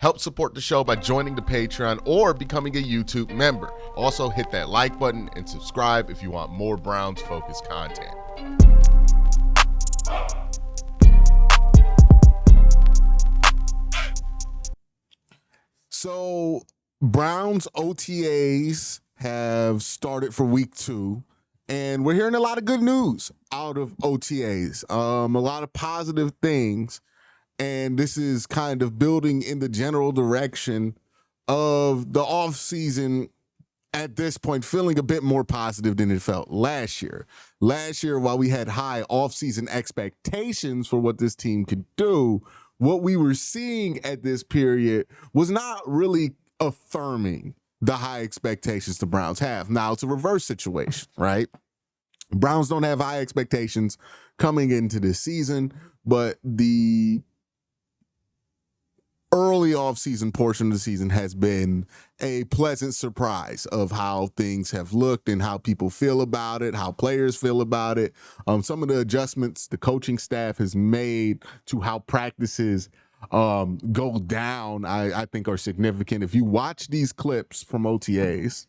Help support the show by joining the Patreon or becoming a YouTube member. Also, hit that like button and subscribe if you want more Browns-focused content. So, Browns OTAs have started for week 2, and we're hearing a lot of good news out of OTAs. A lot of positive things, and this is kind of building in the general direction of the offseason at this point, feeling a bit more positive than it felt last year. Last year, while we had high offseason expectations for what this team could do, what we were seeing at this period was not really affirming the high expectations the Browns have. Now, it's a reverse situation, right? Browns don't have high expectations coming into this season, but the early offseason portion of the season has been a pleasant surprise of how things have looked and how people feel about it, how players feel about it. Some of the adjustments the coaching staff has made to how practices go down, I think are significant. If you watch these clips from OTAs,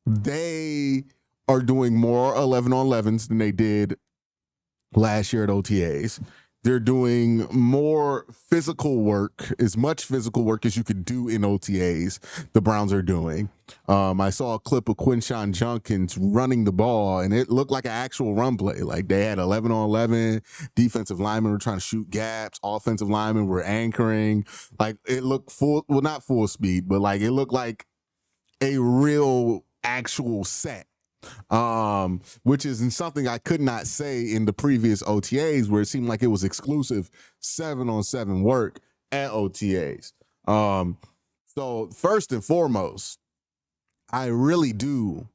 they are doing more 11-on-11s than they did last year at OTAs. They're doing more physical work, as much physical work as you could do in OTAs, the Browns are doing. I saw a clip of Quincy Jenkins running the ball, and it looked like an actual run play. Like, they had 11-on-11, defensive linemen were trying to shoot gaps, offensive linemen were anchoring. Like, it looked full, well, not full speed, but like it looked like a real actual set. Which is something I could not say in the previous OTAs, where it seemed like it was exclusive 7-on-7 work at OTAs. So first and foremost, I really do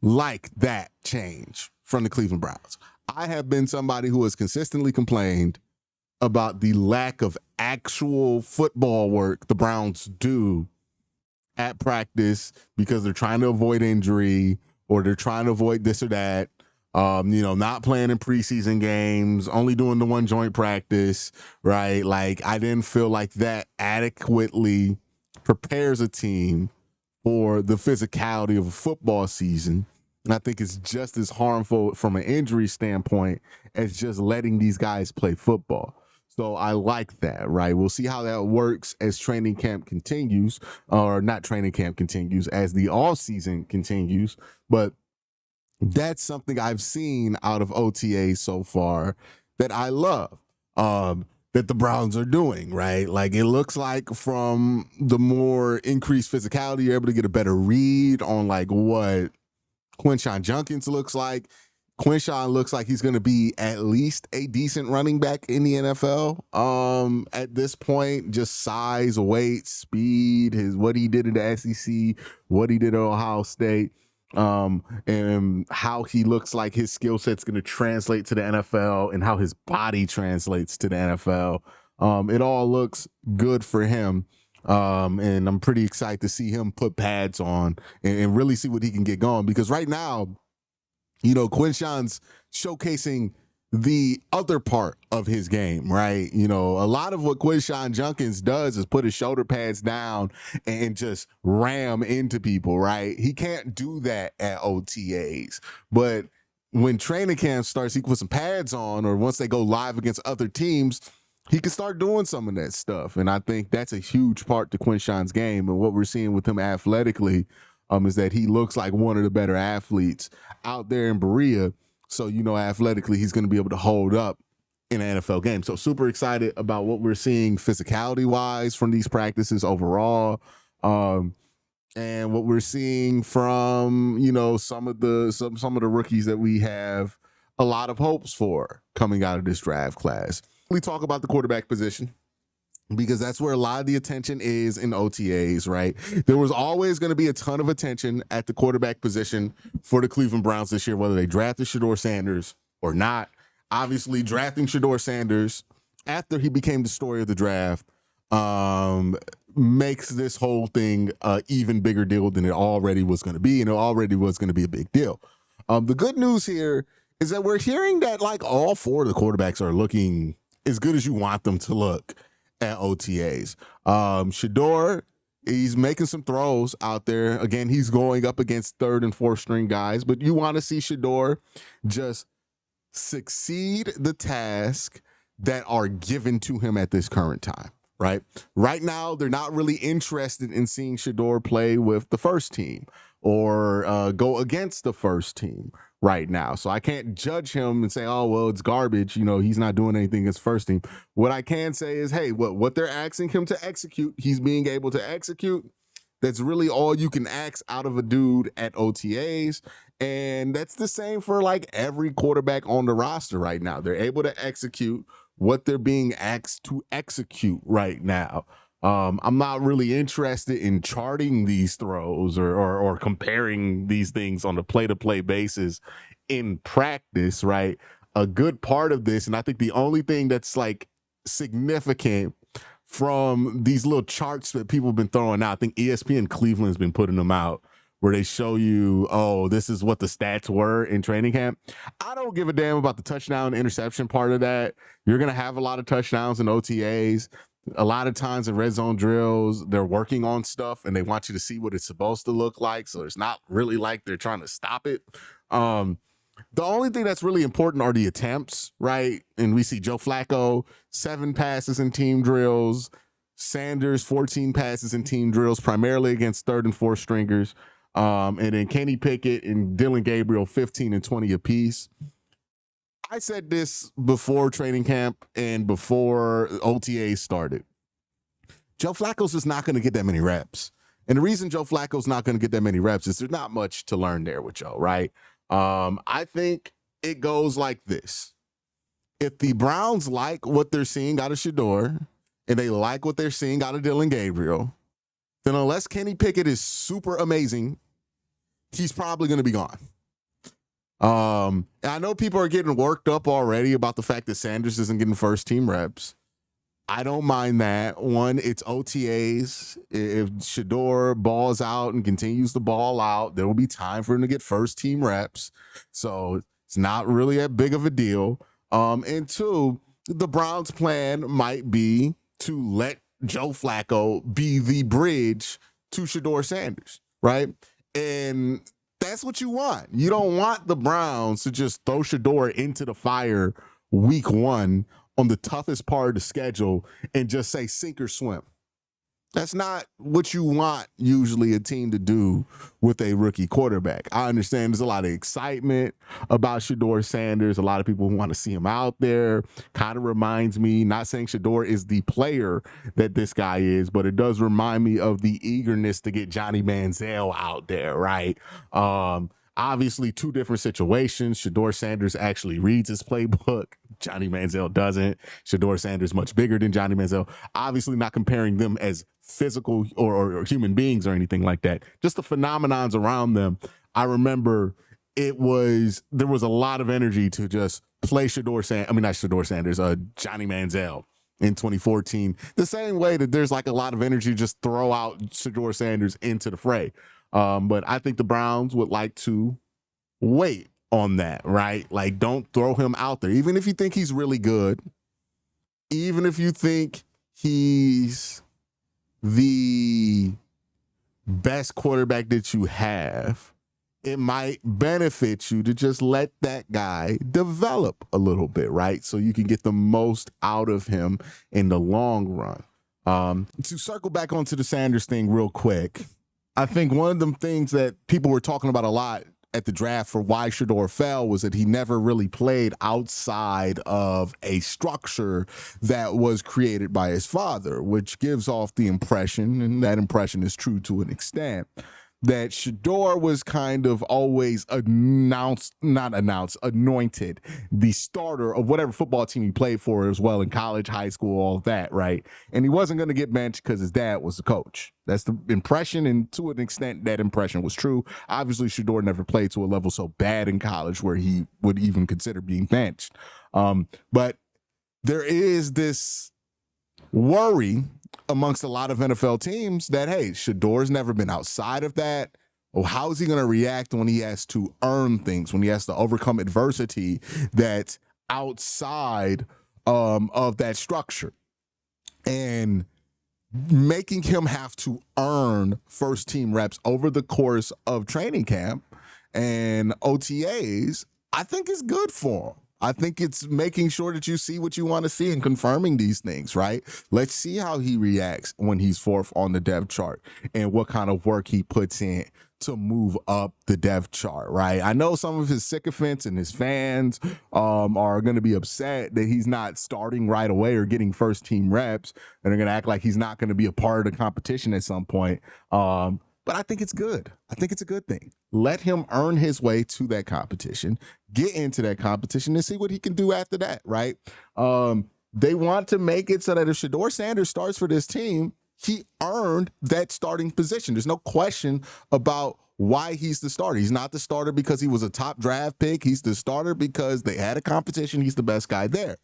like that change from the Cleveland Browns. I have been somebody who has consistently complained about the lack of actual football work the Browns do at practice because they're trying to avoid injury, or they're trying to avoid this or that, not playing in preseason games, only doing the one joint practice, right? Like, I didn't feel like that adequately prepares a team for the physicality of a football season. And I think it's just as harmful from an injury standpoint as just letting these guys play football. So I like that, right? We'll see how that works as training camp continues, or not training camp continues, as the offseason continues. But that's something I've seen out of OTA so far that I love, that the Browns are doing, right? Like, it looks like from the more increased physicality, you're able to get a better read on like what Quincy Jenkins looks like. Quincy looks like he's going to be at least a decent running back in the NFL. At this point, just size, weight, speed, what he did in the SEC, what he did at Ohio State, and how he looks like his skill set's going to translate to the NFL and how his body translates to the NFL. It all looks good for him. And I'm pretty excited to see him put pads on and really see what he can get going, because right now, Quincy's showcasing the other part of his game, right? A lot of what Quincy Jenkins does is put his shoulder pads down and just ram into people, right? He can't do that at OTAs. But when training camp starts, he can put some pads on, or once they go live against other teams, he can start doing some of that stuff. And I think that's a huge part to Quincy's game. And what we're seeing with him athletically is that he looks like one of the better athletes out there in Berea. So, athletically, he's going to be able to hold up in an NFL game. So super excited about what we're seeing physicality-wise from these practices overall. And what we're seeing from, some of the rookies that we have a lot of hopes for coming out of this draft class. We talk about the quarterback position, because that's where a lot of the attention is in OTAs, right? There was always going to be a ton of attention at the quarterback position for the Cleveland Browns this year, whether they drafted Shedeur Sanders or not. Obviously, drafting Shedeur Sanders after he became the story of the draft makes this whole thing an even bigger deal than it already was going to be, and it already was going to be a big deal. The good news here is that we're hearing that like all four of the quarterbacks are looking as good as you want them to look at OTAs. Shador, he's making some throws out there. Again, he's going up against third and fourth string guys, but you want to see Shador just succeed the task that are given to him at this current time, right? Right now, they're not really interested in seeing Shador play with the first team or go against the first team right now. So I can't judge him and say, oh, well, it's garbage. You know, he's not doing anything against first team. What I can say is, hey, what they're asking him to execute, he's being able to execute. That's really all you can ask out of a dude at OTAs. And that's the same for like every quarterback on the roster right now. They're able to execute what they're being asked to execute right now. I'm not really interested in charting these throws or comparing these things on a play-to-play basis in practice, right? A good part of this, and I think the only thing that's like significant from these little charts that people have been throwing out, I think ESPN Cleveland's been putting them out, where they show you, oh, this is what the stats were in training camp. I don't give a damn about the touchdown interception part of that. You're going to have a lot of touchdowns in OTAs. A lot of times in red zone drills, they're working on stuff and they want you to see what it's supposed to look like. So it's not really like they're trying to stop it. The only thing that's really important are the attempts, right? And we see Joe Flacco, 7 passes in team drills. Sanders, 14 passes in team drills, primarily against third and fourth stringers. And then Kenny Pickett and Dillon Gabriel, 15 and 20 apiece. I said this before training camp and before OTA started. Joe Flacco's just not going to get that many reps. And the reason Joe Flacco's not going to get that many reps is there's not much to learn there with Joe, right? I think it goes like this. If the Browns like what they're seeing out of Shador and they like what they're seeing out of Dillon Gabriel, then unless Kenny Pickett is super amazing, he's probably going to be gone. And I know people are getting worked up already about the fact that Sanders isn't getting first team reps. I don't mind that. One, it's OTAs. If Shador balls out and continues to ball out, there will be time for him to get first team reps. So it's not really that big of a deal. And two, the Browns' plan might be to let Joe Flacco be the bridge to Shador Sanders, right? And that's what you want. You don't want the Browns to just throw Shador into the fire week 1 on the toughest part of the schedule and just say sink or swim. That's not what you want usually a team to do with a rookie quarterback. I understand there's a lot of excitement about Shador Sanders. A lot of people want to see him out there. Kind of reminds me, not saying Shador is the player that this guy is, but it does remind me of the eagerness to get Johnny Manziel out there, right? Obviously, 2 different situations. Shador Sanders actually reads his playbook. Johnny Manziel doesn't. Shador Sanders much bigger than Johnny Manziel. Obviously, not comparing them as physical or human beings or anything like that. Just the phenomenons around them. I remember there was a lot of energy to just play Johnny Manziel in 2014. The same way that there's like a lot of energy to just throw out Shador Sanders into the fray. But I think the Browns would like to wait on that, right? Like, don't throw him out there. Even if you think he's really good, even if you think he's the best quarterback that you have, it might benefit you to just let that guy develop a little bit, right? So you can get the most out of him in the long run. To circle back onto the Sanders thing real quick, I think one of them things that people were talking about a lot at the draft for why Shador fell was that he never really played outside of a structure that was created by his father, which gives off the impression, and that impression is true to an extent, that Shador was kind of always anointed the starter of whatever football team he played for as well in college, high school, all that, right? And he wasn't going to get benched because his dad was the coach. That's the impression, and to an extent, that impression was true. Obviously, Shador never played to a level so bad in college where he would even consider being benched. But there is this worry amongst a lot of NFL teams that, hey, Shador's never been outside of that. Well, how is he going to react when he has to earn things, when he has to overcome adversity that's outside of that structure? and making him have to earn first team reps over the course of training camp and OTAs, I think is good for him. I think it's making sure that you see what you want to see and confirming these things, right? Let's see how he reacts when he's fourth on the depth chart and what kind of work he puts in to move up the depth chart, right? I know some of his sycophants and his fans are going to be upset that he's not starting right away or getting first team reps, and they're going to act like he's not going to be a part of the competition at some point. But I think it's good. I think it's a good thing. Let him earn his way to that competition, get into that competition, and see what he can do after that, right? They want to make it so that if Shedeur Sanders starts for this team, he earned that starting position. There's no question about why he's the starter. He's not the starter because he was a top draft pick. He's the starter because they had a competition. He's the best guy there.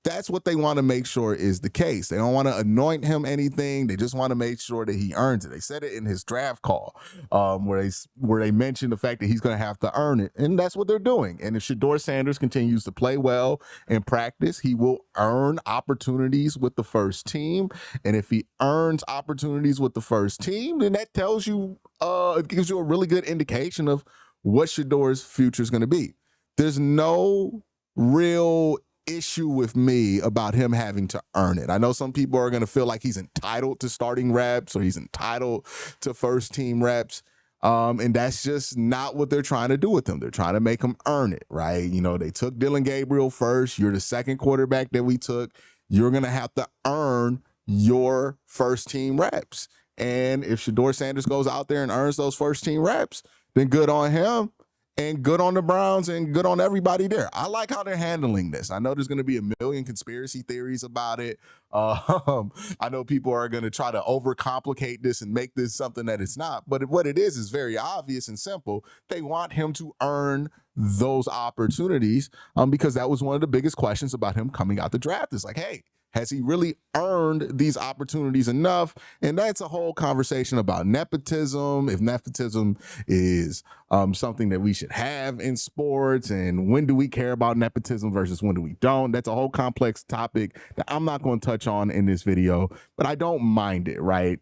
That's what they want to make sure is the case. They don't want to anoint him anything. They just want to make sure that he earns it. They said it in his draft call where they mentioned the fact that he's going to have to earn it, and that's what they're doing. And if Shedeur Sanders continues to play well in practice, he will earn opportunities with the first team. And if he earns opportunities with the first team, then that tells you, it gives you a really good indication of what Shedeur's future is going to be. There's no real issue with me about him having to earn it. I know some people are going to feel like he's entitled to starting reps or he's entitled to first team reps. And that's just not what they're trying to do with him. They're trying to make him earn it, right? You know, they took Dillon Gabriel first. You're the second quarterback that we took. You're going to have to earn your first team reps. And if Shedeur Sanders goes out there and earns those first team reps, then good on him. And good on the Browns and good on everybody there. I like how they're handling this. I know there's going to be a million conspiracy theories about it. I know people are going to try to overcomplicate this and make this something that it's not. But what it is very obvious and simple. They want him to earn those opportunities because that was one of the biggest questions about him coming out the draft. It's like, hey, has he really earned these opportunities enough? And that's a whole conversation about nepotism, if nepotism is something that we should have in sports, and when do we care about nepotism versus when do we don't? That's a whole complex topic that I'm not going to touch on in this video, but I don't mind it, right?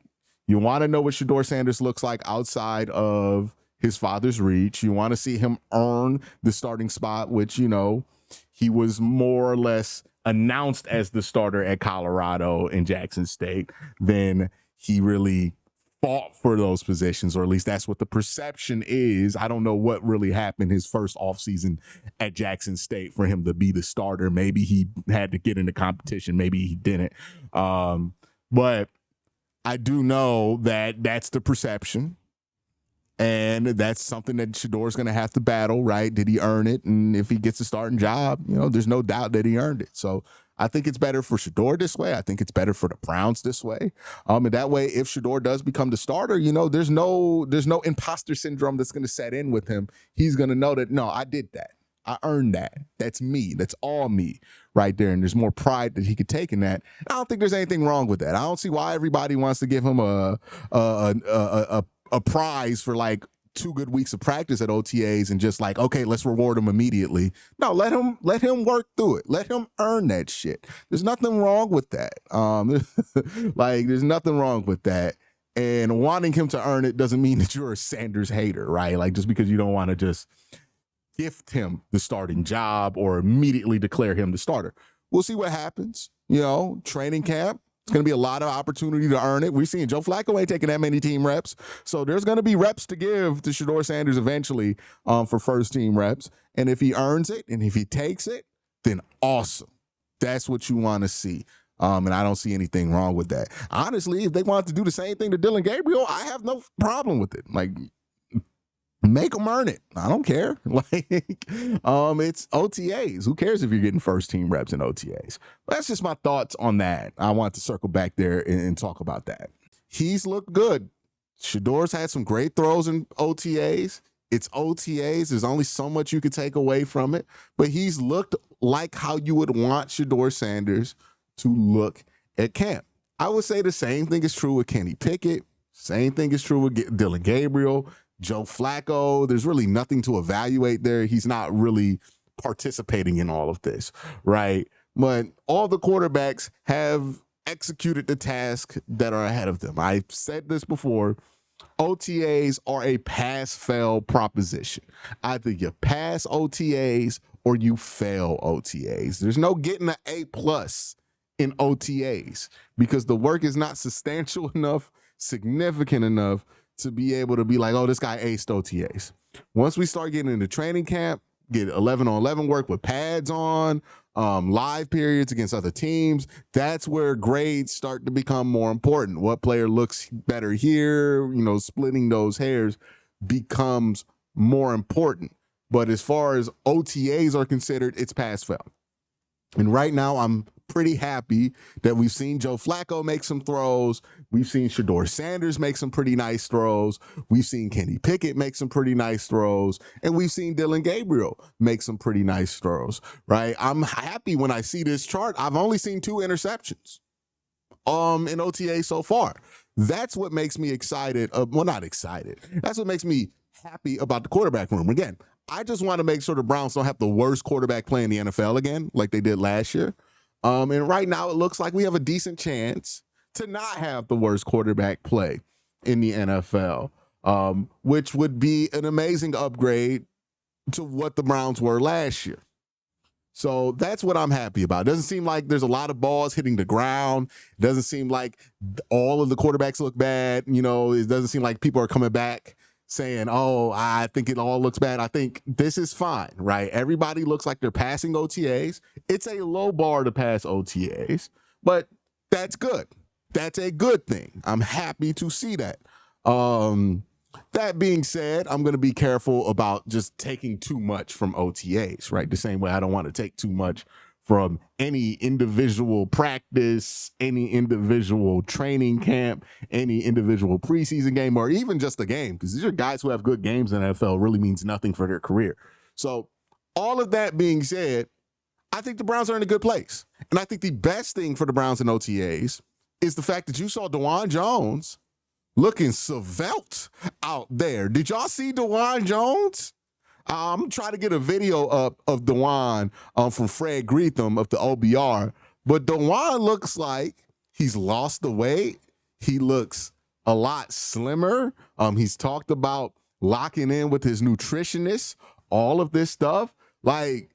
You want to know what Shedeur Sanders looks like outside of his father's reach. You want to see him earn the starting spot, which, you know, he was more or less announced as the starter at Colorado and Jackson State. Then he really fought for those positions, or at least that's what the perception is. I don't know what really happened his first offseason at Jackson State for him to be the starter. Maybe he had to get into competition. Maybe he didn't. But I do know that that's the perception. And that's something that Shedeur's going to have to battle, right? Did he earn it? And if he gets a starting job, you know, there's no doubt that he earned it. So I think it's better for Shedeur this way. I think it's better for the Browns this way. And that way, if Shedeur does become the starter, you know, there's no imposter syndrome that's going to set in with him. He's going to know that, no, I did that. I earned that. That's me. That's all me right there. And there's more pride that he could take in that. I don't think there's anything wrong with that. I don't see why everybody wants to give him a prize for like 2 good weeks of practice at OTAs and just like, okay, let's reward him immediately. No, let him work through it. Let him earn that shit. There's nothing wrong with that. Like, there's nothing wrong with that. And wanting him to earn it doesn't mean that you're a Sanders hater, right? Like, just because you don't want to just gift him the starting job or immediately declare him the starter. We'll see what happens. You know, training camp. It's going to be a lot of opportunity to earn it. We're seeing Joe Flacco ain't taking that many team reps. So there's going to be reps to give to Shedeur Sanders eventually for first team reps. And if he earns it and if he takes it, then awesome. That's what you want to see. And I don't see anything wrong with that. Honestly, if they want to do the same thing to Dillon Gabriel, I have no problem with it. Like, make them earn it. I don't care. Like, it's OTAs. Who cares if you're getting first team reps in OTAs? That's just my thoughts on that. I want to circle back there and talk about that. He's looked good. Shedeur's had some great throws in OTAs. It's OTAs. There's only so much you could take away from it. But he's looked like how you would want Shedeur Sanders to look at camp. I would say the same thing is true with Kenny Pickett. Same thing is true with Dillon Gabriel. Joe Flacco, there's really nothing to evaluate there. He's not really participating in all of this, right? But all the quarterbacks have executed the task that are ahead of them. I've said this before. OTAs are a pass-fail proposition. Either you pass OTAs or you fail OTAs. There's no getting an A+ in OTAs because the work is not substantial enough, significant enough to be able to be like, oh, this guy aced OTAs. Once we start getting into training camp, get 11-on-11 work with pads on, live periods against other teams, that's where grades start to become more important. What player looks better here, splitting those hairs becomes more important. But as far as OTAs are considered, it's pass-fail. And right now, I'm pretty happy that we've seen Joe Flacco make some throws. We've seen Shedeur Sanders make some pretty nice throws. We've seen Kenny Pickett make some pretty nice throws. And we've seen Dylan Gabriel make some pretty nice throws, right? I'm happy when I see this chart. I've only seen 2 interceptions in OTA so far. That's what makes me excited. Well, not excited. That's what makes me happy about the quarterback room. Again, I just want to make sure the Browns don't have the worst quarterback play in the NFL again, like they did last year. And right now it looks like we have a decent chance to not have the worst quarterback play in the NFL, which would be an amazing upgrade to what the Browns were last year. So that's what I'm happy about. It doesn't seem like there's a lot of balls hitting the ground. It doesn't seem like all of the quarterbacks look bad. It doesn't seem like people are coming back saying, oh, I think it all looks bad. I think this is fine, right? Everybody looks like they're passing OTAs. It's a low bar to pass OTAs, but that's good. That's a good thing. I'm happy to see that. That being said, I'm going to be careful about just taking too much from OTAs, right? The same way I don't want to take too much from any individual practice, any individual training camp, any individual preseason game, or even just a game, because these are guys who have good games in the NFL, really means nothing for their career. So all of that being said, I think the Browns are in a good place. And I think the best thing for the Browns in OTAs is the fact that you saw Dewand Jones looking svelte out there. Did y'all see Dewand Jones? I'm trying to get a video up of Dewand from Fred Greetham of the OBR, but Dewand looks like he's lost the weight. He looks a lot slimmer. He's talked about locking in with his nutritionist, all of this stuff. Like,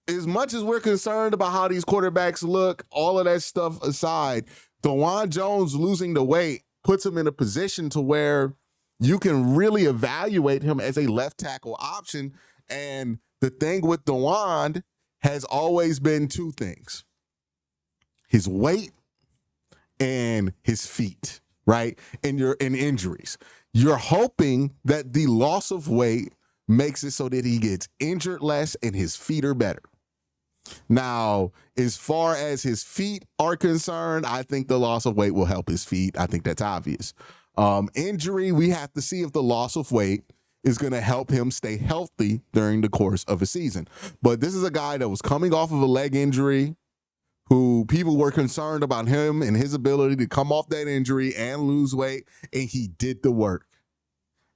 as much as we're concerned about how these quarterbacks look, all of that stuff aside, Dewand Jones losing the weight puts him in a position to where you can really evaluate him as a left tackle option. And the thing with Dewand has always been 2 things: his weight and his feet, right? And injuries. You're hoping that the loss of weight makes it so that he gets injured less and his feet are better. Now, as far as his feet are concerned, I think the loss of weight will help his feet. I think that's obvious. Injury, we have to see if the loss of weight is going to help him stay healthy during the course of a season. But this is a guy that was coming off of a leg injury, who people were concerned about him and his ability to come off that injury and lose weight, and he did the work.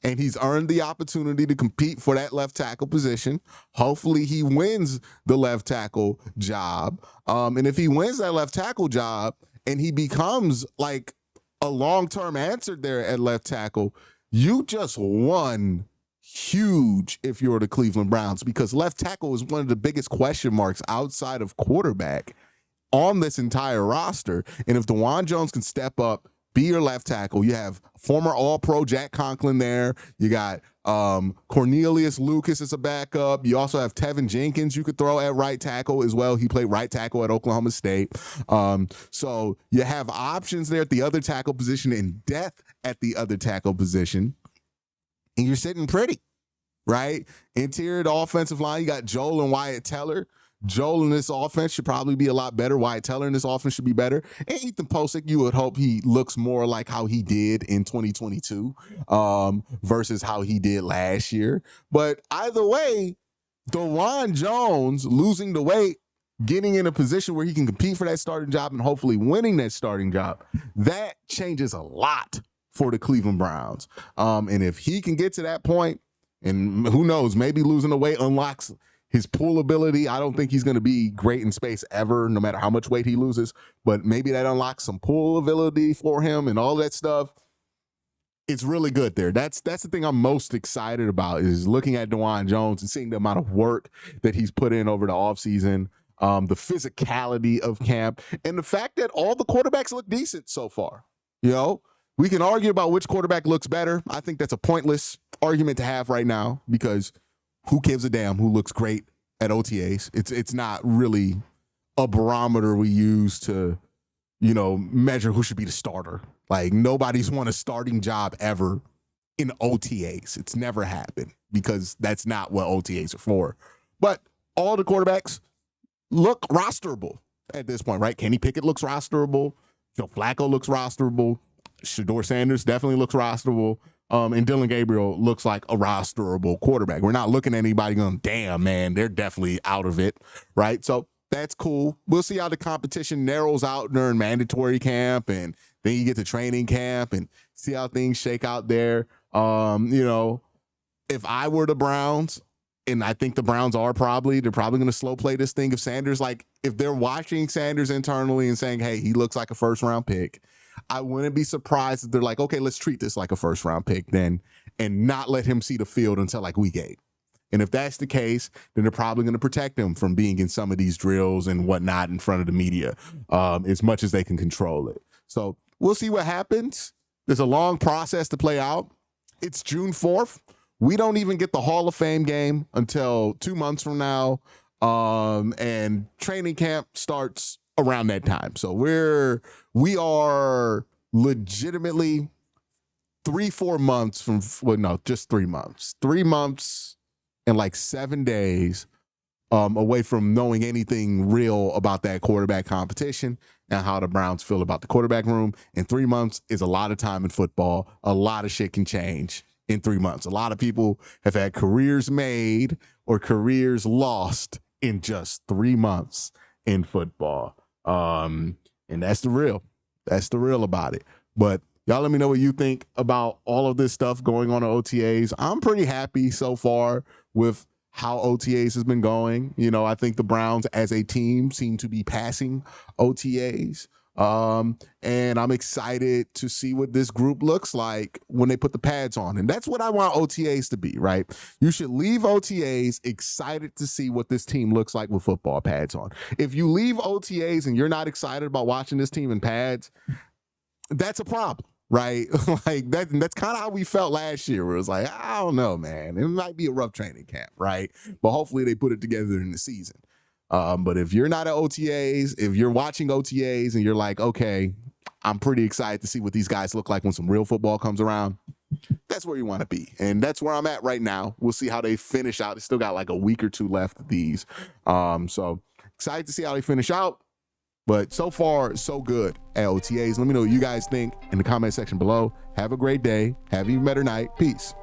And he's earned the opportunity to compete for that left tackle position. Hopefully he wins the left tackle job. And if he wins that left tackle job and he becomes like a long-term answer there at left tackle, you just won huge if you're the Cleveland Browns, because left tackle is one of the biggest question marks outside of quarterback on this entire roster. And if Dewand Jones can step up, be your left tackle, you have former All-Pro Jack Conklin there. You got Cornelius Lucas as a backup. You also have Tevin Jenkins you could throw at right tackle as well. He played right tackle at Oklahoma State. So you have options there at the other tackle position and depth at the other tackle position. And you're sitting pretty, right? Interior to offensive line, you got Joel and Wyatt Teller. Joel in this offense should probably be a lot better. Wyatt Teller in this offense should be better. And Ethan Posick, you would hope he looks more like how he did in 2022 versus how he did last year. But either way, Dewand Jones losing the weight, getting in a position where he can compete for that starting job and hopefully winning that starting job, that changes a lot for the Cleveland Browns. And if he can get to that point, and who knows, maybe losing the weight unlocks His pull ability, I don't think he's going to be great in space ever, no matter how much weight he loses, but maybe that unlocks some pull ability for him and all that stuff. It's really good there. That's the thing I'm most excited about, is looking at Dewand Jones and seeing the amount of work that he's put in over the offseason, the physicality of camp, and the fact that all the quarterbacks look decent so far. You know, we can argue about which quarterback looks better. I think that's a pointless argument to have right now, because who gives a damn who looks great at OTAs? It's not really a barometer we use to, you know, measure who should be the starter. Like, nobody's won a starting job ever in OTAs. It's never happened, because that's not what OTAs are for. But all the quarterbacks look rosterable at this point, right? Kenny Pickett looks rosterable. Joe Flacco looks rosterable. Shedeur Sanders definitely looks rosterable. And Dylan Gabriel looks like a rosterable quarterback. We're not looking at anybody going, damn, man, they're definitely out of it, right? So that's cool. We'll see how the competition narrows out during mandatory camp, and then you get to training camp and see how things shake out there. You know, if I were the Browns, and I think the Browns they're probably going to slow play this thing. If Sanders, like, if they're watching Sanders internally and saying, hey, he looks like a first round pick, I wouldn't be surprised if they're like, okay, let's treat this like a first round pick then, and not let him see the field until like week 8. And if that's the case, then they're probably going to protect him from being in some of these drills and whatnot in front of the media, as much as they can control it. So we'll see what happens. There's a long process to play out. It's June 4th. We don't even get the Hall of Fame game until 2 months from now. And training camp starts around that time. So we are legitimately 3-4 months from, well, no, just 3 months. 3 months and like 7 days away from knowing anything real about that quarterback competition and how the Browns feel about the quarterback room. And 3 months is a lot of time in football. A lot of shit can change in 3 months. A lot of people have had careers made or careers lost in just 3 months in football. And that's the real. That's the real about it. But y'all let me know what you think about all of this stuff going on at OTAs. I'm pretty happy so far with how OTAs has been going. You know, I think the Browns as a team seem to be passing OTAs. And I'm excited to see what this group looks like when they put the pads on. And that's what I want OTAs to be, right? You should leave OTAs excited to see what this team looks like with football pads on. If you leave OTAs and you're not excited about watching this team in pads, that's a problem, right? Like that's kind of how we felt last year, where it was like, I don't know, man. It might be a rough training camp, right? But hopefully they put it together in the season. But if you're not at OTAs, if you're watching OTAs and you're like, okay, I'm pretty excited to see what these guys look like when some real football comes around, that's where you want to be. And that's where I'm at right now. We'll see how they finish out. They still got like a week or two left of these. So excited to see how they finish out. But so far, so good at OTAs. Let me know what you guys think in the comment section below. Have a great day. Have an even better night. Peace.